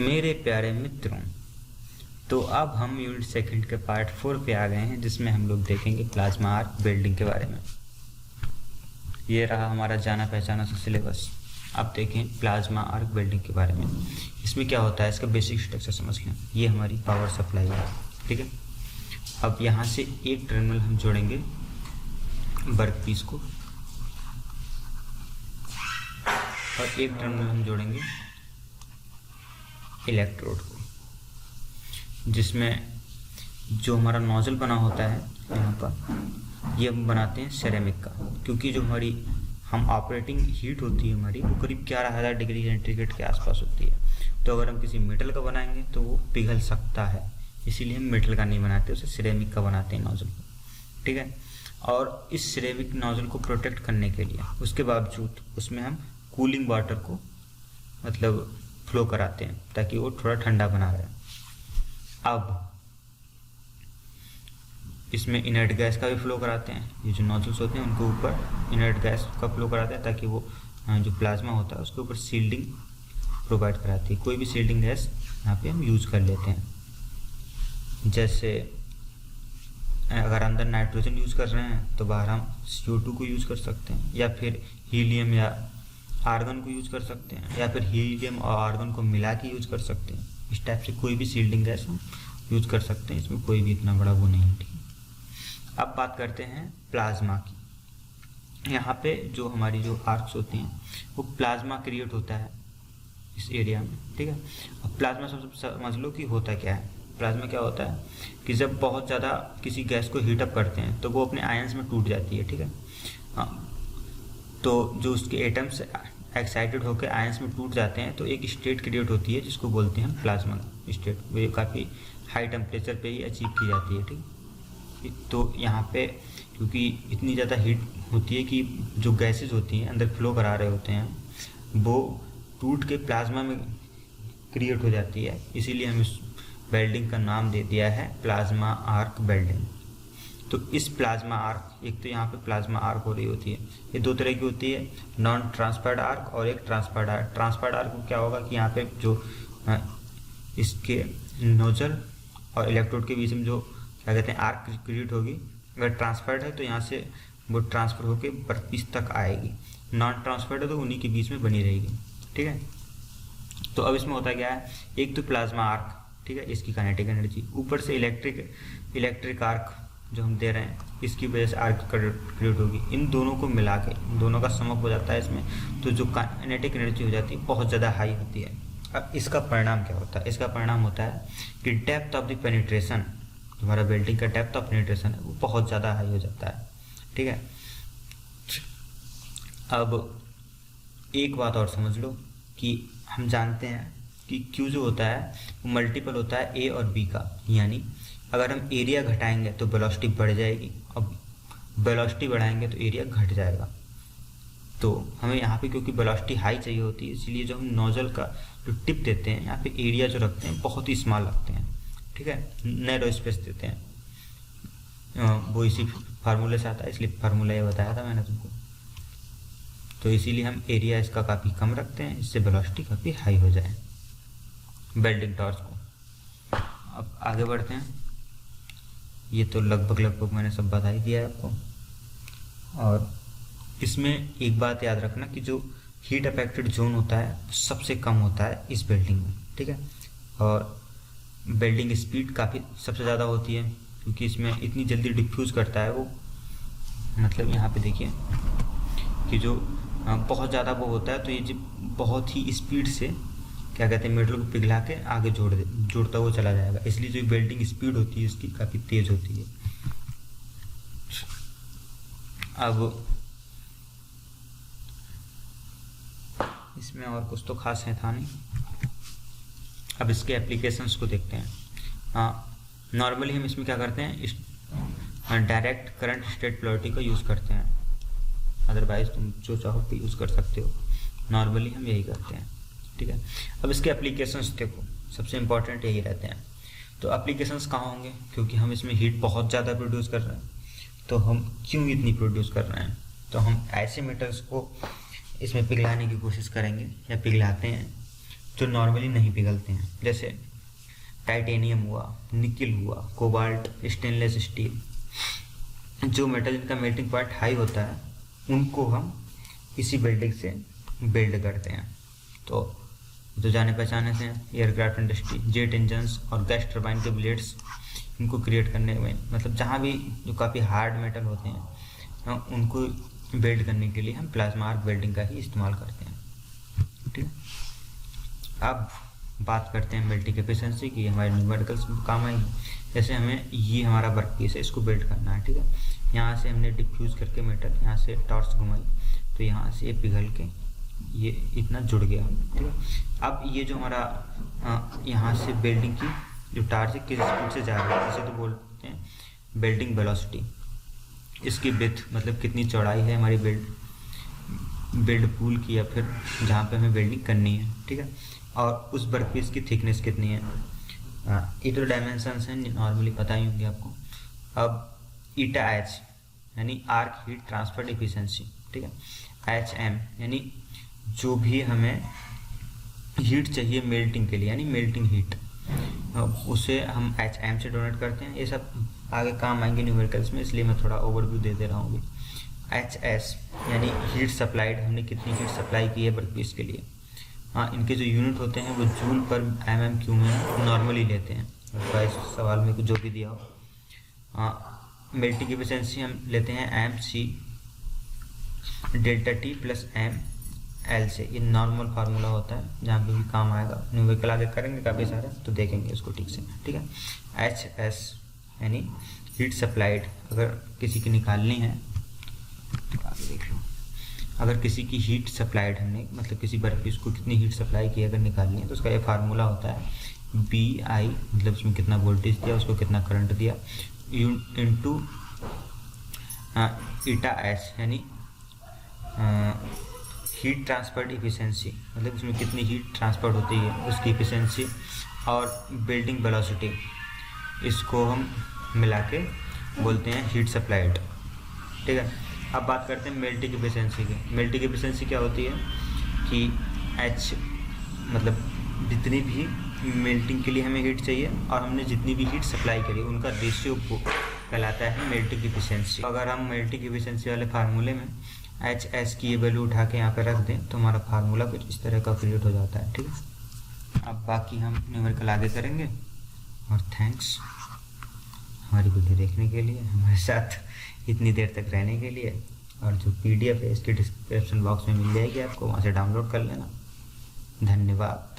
मेरे प्यारे मित्रों, तो अब हम यूनिट सेकंड के पार्ट 4 पे आ गए हैं, जिसमें हम लोग देखेंगे प्लाज्मा आर्क वेल्डिंग के बारे में। ये रहा हमारा जाना पहचाना सा सिलेबस। अब देखें प्लाज्मा आर्क वेल्डिंग के बारे में। इसमें क्या होता है, इसका बेसिक स्ट्रक्चर समझ लें। ये हमारी पावर सप्लाई है, ठीक है। अब यहाँ से एक टर्मिनल हम जोड़ेंगे वर्क पीस को, और एक टर्मिनल हम जोड़ेंगे इलेक्ट्रोड को, जिसमें जो हमारा नोजल बना होता है यहाँ पर, ये हम बनाते हैं सिरेमिक का, क्योंकि जो हमारी हम ऑपरेटिंग हीट होती है हमारी, वो करीब 11,000 डिग्री सेंटीग्रेड के आसपास होती है। तो अगर हम किसी मेटल का बनाएंगे तो वो पिघल सकता है, इसीलिए हम मेटल का नहीं बनाते, उसे सिरेमिक का बनाते हैं नोजल को, ठीक है। और इस सिरेमिक नोजल को प्रोटेक्ट करने के लिए उसके बावजूद उसमें हम कूलिंग वाटर को मतलब फ्लो कराते हैं, ताकि वो थोड़ा ठंडा बना रहे। अब इसमें इनर्ट गैस का भी फ्लो कराते हैं। ये जो नोजल्स होते हैं उनके ऊपर इनर्ट गैस का फ्लो कराते हैं, ताकि वो जो प्लाज्मा होता है उसके ऊपर सील्डिंग प्रोवाइड कराती है। कोई भी सील्डिंग गैस यहाँ पे हम यूज़ कर लेते हैं। जैसे अगर अंदर नाइट्रोजन यूज़ कर रहे हैं तो बाहर हम CO2 को यूज़ कर सकते हैं, या फिर हीलियम या आर्गन को यूज़ कर सकते हैं, या फिर हीलियम और आर्गन को मिला के यूज़ कर सकते हैं। इस टाइप से कोई भी सील्डिंग गैस हम यूज़ कर सकते हैं, इसमें कोई भी इतना बड़ा वो नहीं है, ठीक है। अब बात करते हैं प्लाज्मा की। यहाँ पे जो हमारी जो आर्क्स होती हैं वो प्लाज्मा क्रिएट होता है इस एरिया में, ठीक है। अब प्लाज्मा सबसे समझ लो कि होता क्या है। प्लाज्मा क्या होता है कि जब बहुत ज़्यादा किसी गैस को हीटअप करते हैं तो वो अपने आयंस में टूट जाती है, ठीक है। तो जो उसके एटम्स एक्साइटेड होकर आयंस में टूट जाते हैं तो एक स्टेट क्रिएट होती है, जिसको बोलते हैं प्लाज्मा स्टेट। वो काफ़ी हाई टेम्परेचर पे ही अचीव की जाती है, ठीक। तो यहाँ पे क्योंकि इतनी ज़्यादा हीट होती है कि जो गैसेज होती हैं अंदर फ्लो करा रहे होते हैं वो टूट के प्लाज्मा में क्रिएट हो जाती है, इसीलिए हम इस वेल्डिंग का नाम दे दिया है प्लाज्मा आर्क वेल्डिंग। तो इस प्लाज्मा आर्क, एक तो यहाँ पे प्लाज्मा आर्क हो रही होती है, ये दो तरह की होती है, नॉन ट्रांसफर्ड आर्क और एक ट्रांसफर्ड आर्क। ट्रांसफर्ड आर्क में क्या होगा कि यहाँ पे जो इसके नोजल और इलेक्ट्रोड के बीच में जो क्या कहते हैं आर्क क्रिएट होगी, अगर ट्रांसफर्ड है तो यहाँ से वो ट्रांसफर होकर वर्कपीस तक आएगी। नॉन ट्रांसफर्ड है तो उन्हीं के बीच में बनी रहेगी, ठीक है। तो अब इसमें होता क्या है, एक तो प्लाज्मा आर्क, ठीक है, इसकी काइनेटिक एनर्जी, ऊपर से इलेक्ट्रिक आर्क जो हम दे रहे हैं, इसकी वजह से आर्क क्रिएट होगी। इन दोनों को मिला के दोनों का समअप हो जाता है इसमें, तो जो काइनेटिक एनर्जी हो जाती है बहुत ज़्यादा हाई होती है। अब इसका परिणाम क्या होता है, इसका परिणाम होता है कि डेप्थ ऑफ द पेनिट्रेशन, हमारा वेल्डिंग का डेप्थ ऑफ पेनिट्रेशन है वो बहुत ज़्यादा हाई हो जाता है, ठीक है। अब एक बात और समझ लो कि हम जानते हैं कि Q जो होता है वो मल्टीपल होता है A और B का, यानी अगर हम एरिया घटाएंगे तो वेलोसिटी बढ़ जाएगी, अब वेलोसिटी बढ़ाएंगे तो एरिया घट जाएगा। तो हमें यहाँ पे क्योंकि वेलोसिटी हाई चाहिए होती है, इसलिए जो हम नोजल का जो टिप देते हैं यहाँ पे एरिया जो रखते हैं बहुत ही स्मॉल रखते हैं, ठीक है, नैरो स्पेस देते हैं। वो इसी फार्मूले से आता है, इसलिए फार्मूला ये बताया था मैंने तुमको। तो इसीलिए हम एरिया इसका काफ़ी कम रखते हैं, इससे वेलोसिटी काफ़ी हाई हो जाए वेल्डिंग टॉर्च को। अब आगे बढ़ते हैं। ये तो लगभग मैंने सब बता ही दिया है आपको। और इसमें एक बात याद रखना कि जो हीट अफेक्टेड जोन होता है सबसे कम होता है इस वेल्डिंग में, ठीक है। और वेल्डिंग स्पीड काफ़ी सबसे ज़्यादा होती है, क्योंकि इसमें इतनी जल्दी डिफ्यूज़ करता है वो, मतलब यहाँ पे देखिए कि जो बहुत ज़्यादा वो होता है, तो ये जो बहुत ही स्पीड से क्या कहते हैं मेटल को पिघला के आगे जोड़ता हुआ चला जाएगा, इसलिए जो वेल्डिंग स्पीड होती है इसकी काफ़ी तेज़ होती है। अब इसमें और कुछ तो खास है था नहीं। अब इसके एप्लीकेशंस को देखते हैं। नॉर्मली हम इसमें क्या करते हैं, डायरेक्ट करंट स्टेट पोलैरिटी का यूज़ करते हैं, अदरवाइज तुम जो चाहो तो यूज़ कर सकते हो। नॉर्मली हम यही करते हैं, ठीक है। अब इसके एप्लीकेशंस देखो, सबसे इम्पॉर्टेंट यही रहते हैं। तो एप्लीकेशंस कहाँ होंगे, क्योंकि हम इसमें हीट बहुत ज़्यादा प्रोड्यूस कर रहे हैं, तो हम क्यों इतनी प्रोड्यूस कर रहे हैं, तो हम ऐसे मेटल्स को इसमें पिघलाने की कोशिश करेंगे या पिघलाते हैं जो नॉर्मली नहीं पिघलते हैं, जैसे टाइटेनियम हुआ, निकिल हुआ, कोबाल्ट, स्टेनलेस स्टील। जो मेटल जिनका मेल्टिंग पॉइंट हाई होता है उनको हम इसी बिल्डिंग से बिल्ड करते हैं। तो जाने पहचाने से एयरक्राफ्ट इंडस्ट्री, जेट इंजन्स और गैस टर्बाइन के ब्लेड्स, इनको क्रिएट करने में, मतलब जहाँ भी जो काफ़ी हार्ड मेटल होते हैं उनको बिल्ड करने के लिए हम प्लाज्मा आर्क वेल्डिंग का ही इस्तेमाल करते हैं। ठीक है, अब बात करते हैं मेल्टिंग एफिशिएंसी की, हमारे न्यूमेरिकल्स में काम आएगी। जैसे हमें ये हमारा वर्क पीस है, इसको बिल्ड करना है। ठीक है, यहाँ से हमने डिफ्यूज़ करके मेटल यहाँ से टॉर्च घुमाई तो यहाँ से ये पिघल के ये इतना जुड़ गया। ठीक है, अब ये जो हमारा यहाँ से बिल्डिंग की जो टार्च है किस स्पीड से जा रहा है, इसे तो बोलते हैं बिल्डिंग वेलोसिटी। इसकी विड्थ मतलब कितनी चौड़ाई है हमारी बिल्ड पूल की या फिर जहाँ पे हमें बिल्डिंग करनी है। ठीक है, और उस वर्क पीस की थिकनेस कितनी है। ये तो डायमेंशंस हैं, नॉर्मली पता ही होंगे आपको। अब ईटा एच यानी आर्क हीट ट्रांसफर एफिशिएंसी। ठीक है, एच एम यानी जो भी हमें हीट चाहिए मेल्टिंग के लिए यानी मेल्टिंग हीट, उसे हम एच एम से डोनेट करते हैं। ये सब आगे काम आएंगे न्यूमेरिकल्स में, इसलिए मैं थोड़ा ओवरव्यू दे दे रहा हूँ अभी। एच एस यानी हीट सप्लाइड, हमने कितनी हीट सप्लाई की है वर्कपीस के लिए। हाँ, इनके जो यूनिट होते हैं वो जूल पर MMQ में नॉर्मली लेते हैं, अथवा इस सवाल में जो भी दिया हो। मेल्टिंग एफिशिएंसी हम लेते हैं MC delta T plus ML से। ये नॉर्मल फार्मूला होता है, जहाँ पे भी काम आएगा। न्यूमेरिकल आगे करेंगे काफ़ी सारे, तो देखेंगे इसको ठीक से। ठीक है, HS यानी हीट सप्लाइड, अगर किसी की निकालनी है तो आगे देख लो। अगर किसी की हीट सप्लाइड हमने, मतलब किसी वर्कपीस को कितनी हीट सप्लाई की अगर निकालनी है तो उसका ये फार्मूला होता है BI, मतलब उसमें कितना वोल्टेज दिया, उसको कितना करंट दिया, इंटू ईटा एच यानी हीट ट्रांसफर एफिशिएंसी, मतलब उसमें कितनी हीट ट्रांसफर होती है उसकी एफिशिएंसी, और बिल्डिंग वेलोसिटी, इसको हम मिला के बोलते हैं हीट सप्लाइड। ठीक है, अब बात करते हैं मेल्टिंग एफिशिएंसी की। मेल्टिंग एफिशिएंसी क्या होती है कि H मतलब जितनी भी मेल्टिंग के लिए हमें हीट चाहिए और हमने जितनी भी हीट सप्लाई करी उनका रेशियो कहलाता है मेल्टिंग एफिशिएंसी। अगर हम मेल्टिंग एफिशिएंसी वाले फार्मूले में HS की ये वैल्यू उठा के यहाँ पे रख दें तो हमारा फार्मूला कुछ इस तरह का क्रिएट हो जाता है। ठीक है, अब बाकी हम न्यूमेरिकल आगे करेंगे। और थैंक्स हमारी वीडियो देखने के लिए, हमारे साथ इतनी देर तक रहने के लिए। और जो PDF है इसके डिस्क्रिप्शन बॉक्स में मिल जाएगी आपको, वहाँ से डाउनलोड कर लेना। धन्यवाद।